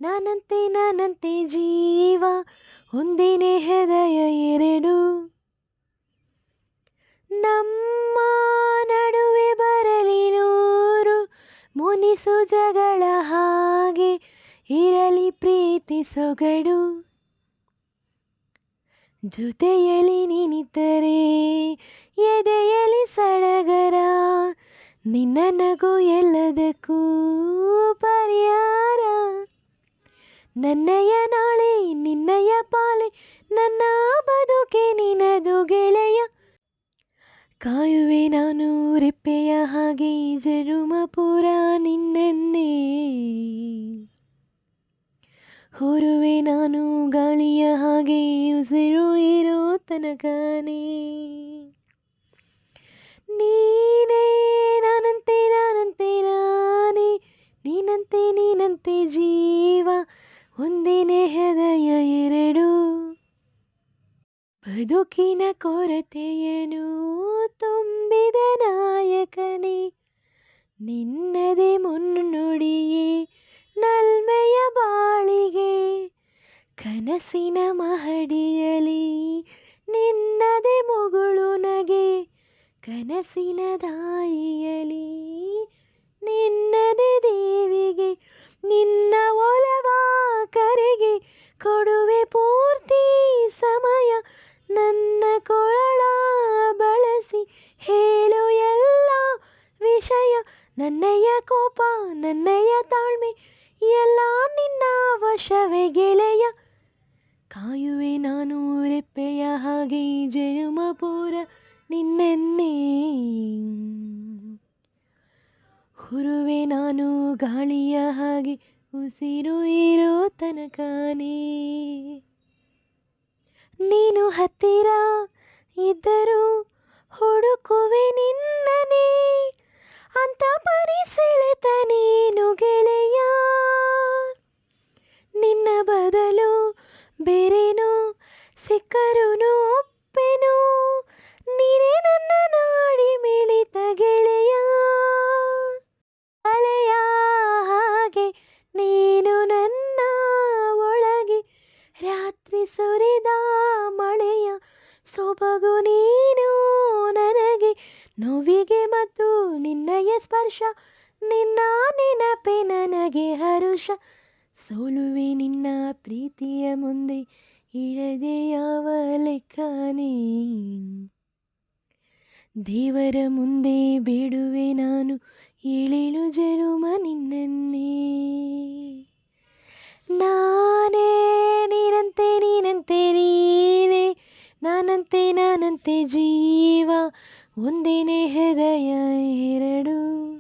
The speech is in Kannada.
ನಾನಂತೆ ನಾನಂತೆ ಜೀವ ಒಂದೇನೆ ಹೃದಯ ಎರಡು. ನಮ್ಮ ನಡುವೆ ಬರಲಿ ನೂರು ಮುನಿಸು ಜಗಳ ಹಾಗೆ ಇರಲಿ ಪ್ರೀತಿ ಸೊಗಡು. ಜೊತೆಯಲ್ಲಿ ನೀನಿದ್ದರೆ ಎದೆಯಲಿ ಸಡಗರ. ನಿನ್ನ ನಗು ಎಲ್ಲದಕ್ಕೂ ಪರಿಹಾರ. ನನ್ನಯ ನಾಳೆ ನಿನ್ನಯ ಪಾಲೆ ನನ್ನ ಬದುಕೆ ನಿನದು ಗೆಳೆಯ. ಕಾಯುವೆ ನಾನು ರೆಪ್ಪೆಯ ಹಾಗೆ ಜನುಮ ಪೂರ ನಿನ್ನನ್ನೇ. ಹೊರುವೆ ನಾನು ಗಾಳಿಯ ಹಾಗೆ ಉಸಿರು ಇರೋ ತನಕನೇ. ನೀನೇ ನಾನಂತೆ ನಾನಂತೆ ನಾನೇ ನೀನಂತೆ ನೀನಂತೆ ಜೀವ ಒಂದೇನೆ ಹೃದಯ ಎರಡು. ಬದುಕಿನ ಕೊರತೆಯನು ತುಂಬಿದ ನಾಯಕನೇ ನಿನ್ನದೇ ಮುನ್ನುಡಿಯೇ ನಲ್ಮೆಯ ಬಾಳಿಗೆ. ಕನಸಿನ ಮಹಡಿಯಲಿ ನಿನ್ನದೇ ಮುಗುಳು ನಗೆ. ಕನಸಿನ ದಾರಿಯಲಿ ನಿನ್ನದೇ ದೇವಿಗೆ. ನಿನ್ನ ಒಲವ ಕರೆಗೆ ಕೊಡುವೆ ಪೂರ್ತಿ ಸಮಯ. ನನ್ನ ಕೊರಳ ಬಳಸಿ ಹೇಳು ಎಲ್ಲ ವಿಷಯ. ನನ್ನಯ ಕೋಪ ನನ್ನಯ ತಾಳ್ಮೆ ಎಲ್ಲ ನಿನ್ನ ವಶವೇ ಗೆಳೆಯ. ಕಾಯುವೆ ನಾನು ರೆಪ್ಪೆಯ ಹಾಗೆ ಜನುಮ ಪೂರ ನಿನ್ನನ್ನೇ. ಹುರುವೆ ನಾನು ಗಾಳಿಯ ಹಾಗೆ ಉಸಿರು ಇರೋ ತನಕನೇ. ನೀನು ಹತ್ತಿರ ಇದ್ದರೂ ಹುಡುಕುವೆ ನಿನ್ನನೇ ಅಂತ ಪರಿ ಸೆಳೆತ ನೀನು ಗೆಳೆಯ. ನಿನ್ನ ಬದಲು ಬೇರೇನು ಸಿಕ್ಕರೂ ಒಪ್ಪೆನು. ನೀನೇ ನನ್ನ ನಾಡಿ ಮಿಳಿತ ಗೆಳೆಯ. ಅಲೆಯ ಹಾಗೆ ನೀನು ನನ್ನ ಒಳಗೆ. ರಾತ್ರಿ ಸುರಿದ ಮಳೆಯ ಸೊಬಗು ನೀನು ನನಗೆ. ನೋವಿಗೆ ಮತ್ತು ನಿನ್ನಯ ಸ್ಪರ್ಶ ನಿನ್ನ ನೆನಪೆ ನನಗೆ ಹರುಷ. ಸೋಲುವೆ ನಿನ್ನ ಪ್ರೀತಿಯ ಮುಂದೆ ಇಳದೆ ಯಾವ ಲೆಕ್ಕನೇ. ದೇವರ ಮುಂದೆ ಬೇಡುವೆ ನಾನು ಏಳೇಳು ಜನುಮ ನಿನ್ನನ್ನೇ. ನಾನೇ ನೀನಂತೆ ನೀನಂತೆ ನೀನೇ ನಾನಂತೆ ನಾನಂತೆ ಜೀವ ಒಂದೇನೆ ಹೃದಯ ಎರಡು.